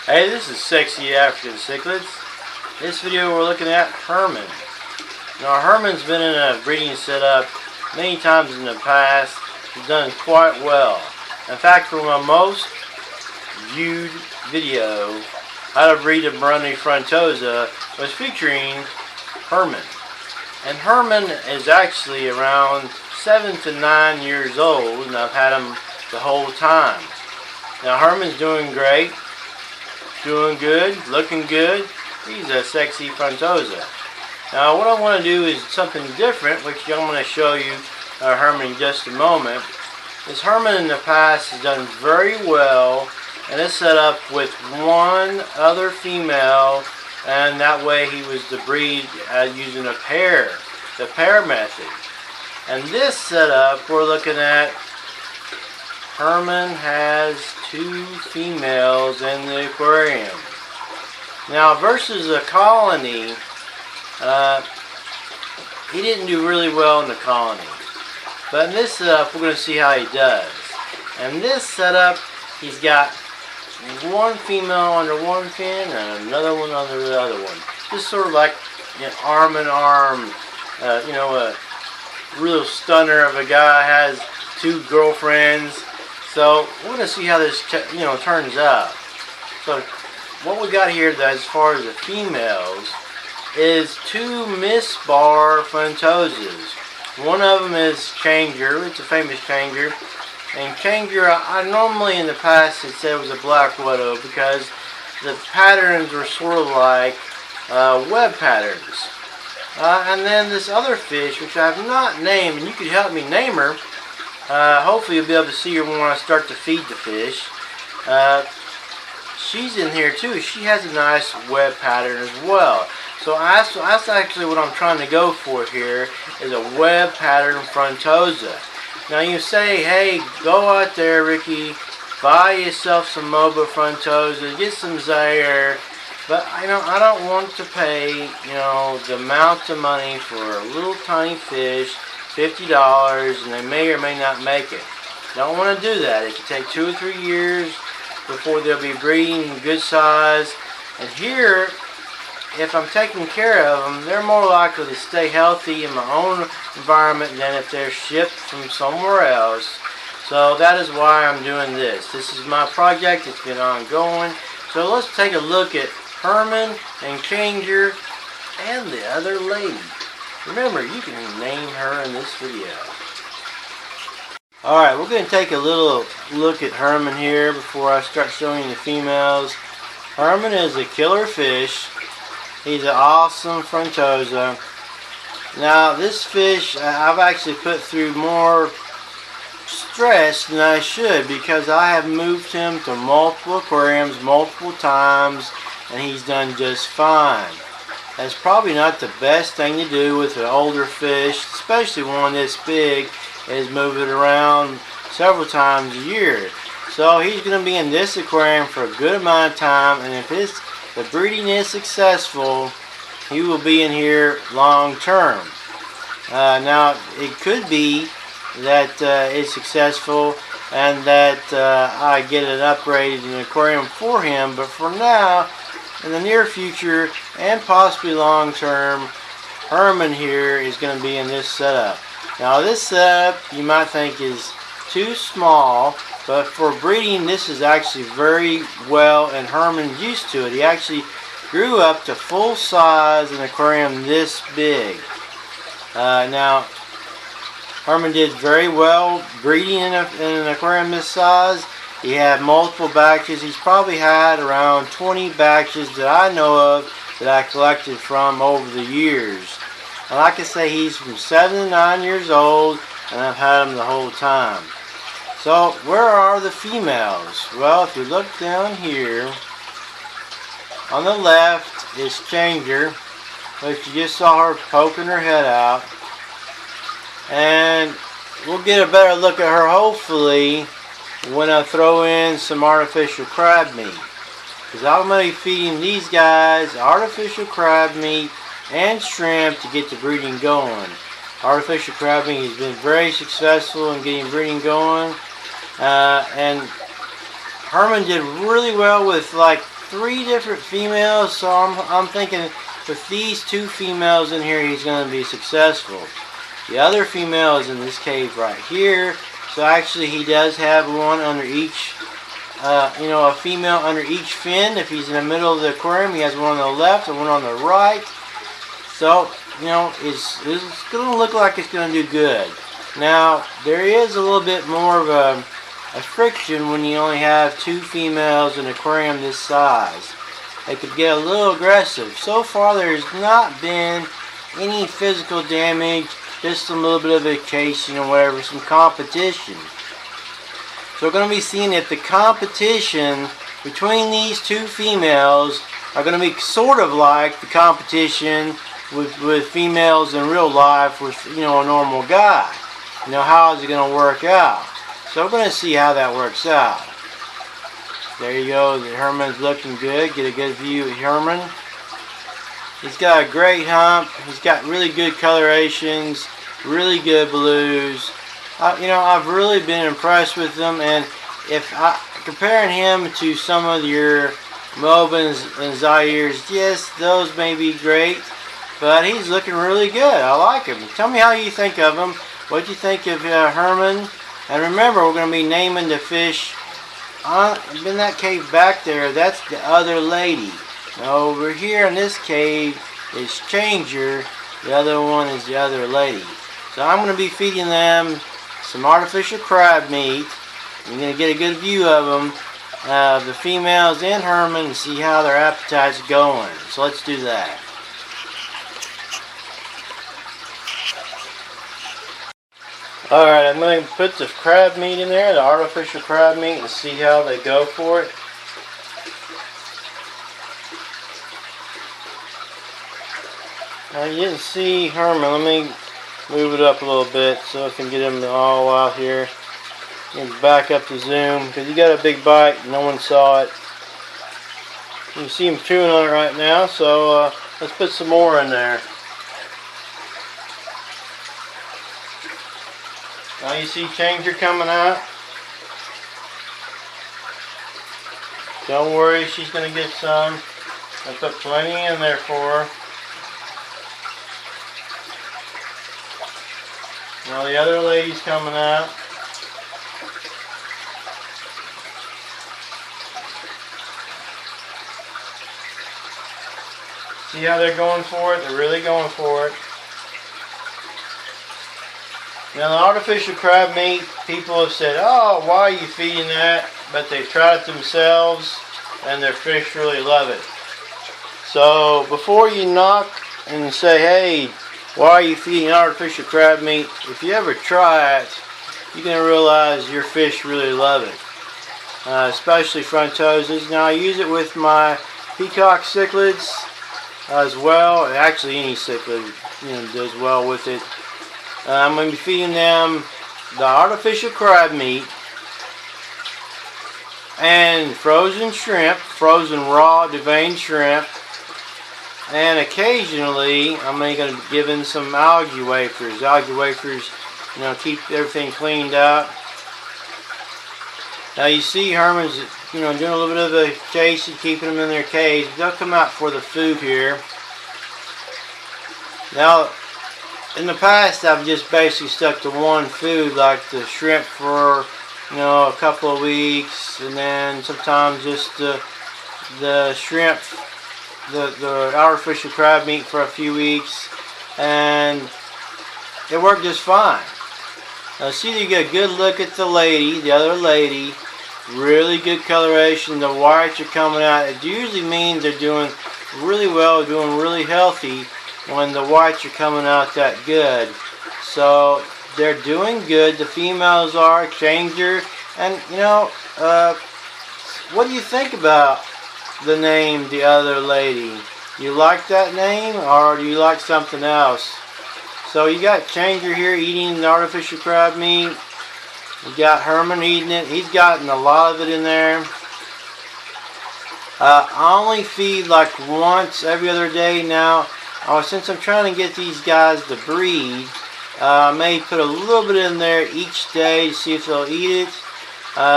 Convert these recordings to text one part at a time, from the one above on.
Hey, this is Sexy African Cichlids. This video we're looking at Herman. Now Herman's been in a breeding setup many times in the past. He's done quite well. In fact, for my most viewed video, How to Breed a Burundi Frontosa, was featuring Herman. And Herman is actually around 7 to 9 years old, and I've had him the whole time. Now Herman's doing great. Doing good, looking good. He's a sexy Frontosa. Now what I want to do is something different, which I'm going to show you Herman in just a moment. This Herman in the past has done very well, and is set up with one other female, and that way he was to breed using a pair, the pair method. And this setup we're looking at, Herman has 2 females in the aquarium. Now versus a colony, he didn't do really well in the colony. But in this setup, we're going to see how he does. And this setup, he's got one female under one fin and another one under the other one. Just sort of like, you know, arm in arm. A real stunner of a guy has 2 girlfriends. So we're going to see how this turns out. So what we got here as far as the females is 2 Miss Bar Frontosas. One of them is Changer. It's a famous Changer. And Changer, I normally in the past had said it was a black widow because the patterns were sort of like web patterns. And then this other fish, which I have not named, and you could help me name her. Hopefully you'll be able to see her when I start to feed the fish. She's in here too. She has a nice web pattern as well. So that's actually what I'm trying to go for here, is a web pattern Frontosa. Now you say, hey, go out there, Ricky, buy yourself some MOBA Frontosa, get some Zaire. But I don't want to pay, the amount of money for a little tiny fish, $50, and they may or may not make it. Don't want to do that. It could take 2 or 3 years before they'll be breeding in good size. And here, if I'm taking care of them, they're more likely to stay healthy in my own environment than if they're shipped from somewhere else. So that is why I'm doing this. This is my project. It's been ongoing. So let's take a look at Herman and Changer and the other lady. Remember, you can name her in this video. Alright, we're going to take a little look at Herman here before I start showing you the females. Herman is a killer fish. He's an awesome Frontosa. Now, this fish I've actually put through more stress than I should because I have moved him to multiple aquariums multiple times, and he's done just fine. That's probably not the best thing to do with an older fish, especially one this big, is move it around several times a year. So he's going to be in this aquarium for a good amount of time, and if the breeding is successful, he will be in here long term. Now it could be that it's successful and that I get it upgraded in an aquarium for him, but for now, in the near future and possibly long term, Herman here is going to be in this setup. Now this setup you might think is too small, but for breeding this is actually very well, and Herman's used to it. He actually grew up to full size in an aquarium this big. Now Herman did very well breeding in an aquarium this size. He had multiple batches. He's probably had around 20 batches that I know of that I collected from over the years. And like I say, he's from 7 to 9 years old, and I've had him the whole time. So where are the females? Well, if you look down here, on the left is Changer, which you just saw her poking her head out. And we'll get a better look at her hopefully when I throw in some artificial crab meat, because I'm going to be feeding these guys artificial crab meat and shrimp to get the breeding going. Artificial crab meat has been very successful in getting breeding going, and Herman did really well with like 3 different females, so I'm thinking with these 2 females in here, he's going to be successful. The other female is in this cave right here, so actually he does have one under each, a female under each fin. If he's in the middle of the aquarium, he has one on the left and one on the right. So, it's going to look like it's going to do good. Now, there is a little bit more of a friction when you only have 2 females in an aquarium this size. They could get a little aggressive. So far, there's not been any physical damage, just a little bit of vacation or whatever, some competition. So we're going to be seeing if the competition between these 2 females are going to be sort of like the competition with females in real life with, a normal guy. How is it going to work out? So we're going to see how that works out. There you go. The Herman's looking good. Get a good view of Herman. He's got a great hump. He's got really good colorations, really good blues. I've really been impressed with them, and comparing him to some of your Mobins and Zaires, yes, those may be great, but he's looking really good. I like him. Tell me how you think of him. What do you think of Herman? And remember, we're going to be naming the fish in that cave back there. That's the other lady. Now over here in this cave is Changer. The other one is the other lady. So I'm going to be feeding them some artificial crab meat. I'm going to get a good view of them, the females and Herman, and see how their appetite's going. So let's do that. Alright, I'm going to put the crab meat in there, the artificial crab meat, and see how they go for it. Now you didn't see Herman. Let me move it up a little bit so I can get him all out here. And back up the zoom because he got a big bite. No one saw it. You can see him chewing on it right now, so let's put some more in there. Now you see Changer coming out. Don't worry, she's going to get some. I put plenty in there for her. Now the other lady's coming out. See how they're going for it? They're really going for it. Now the artificial crab meat, people have said, oh, why are you feeding that? But they've tried it themselves and their fish really love it. So before you knock and say, hey, why are you feeding artificial crab meat? If you ever try it, you're going to realize your fish really love it. Especially Frontosas. Now I use it with my peacock cichlids as well. Actually any cichlid does well with it. I'm going to be feeding them the artificial crab meat and frozen shrimp, frozen raw deveined shrimp, and occasionally I'm going to be giving some algae wafers. Algae wafers, keep everything cleaned out. Now you see Herman's, doing a little bit of a chasing, keeping them in their cage. They'll come out for the food here. Now, in the past, I've just basically stuck to one food, like the shrimp for, a couple of weeks, and then sometimes just the shrimp, the artificial crab meat for a few weeks, and it worked just fine. Now, see, you get a good look at the lady, the other lady, really good coloration. The whites are coming out. It usually means they're doing really well, doing really healthy, when the whites are coming out that good. So they're doing good. The females are Changer, and what do you think about the name the other lady? You like that name, or do you like something else? So you got Changer here eating the artificial crab meat. You got Herman eating it. He's gotten a lot of it in there. I only feed like once every other day now. Since I'm trying to get these guys to breed, I may put a little bit in there each day to see if they'll eat it,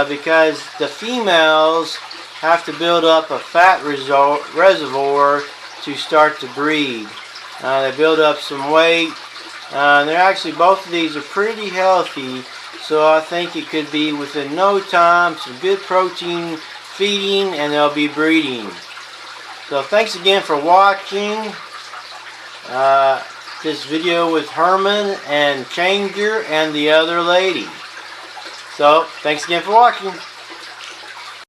because the females have to build up a fat reservoir to start to breed. They build up some weight. They're actually, both of these are pretty healthy, so I think it could be within no time some good protein feeding and they'll be breeding. So thanks again for watching this video with Herman and Changer and the other lady. So thanks again for watching.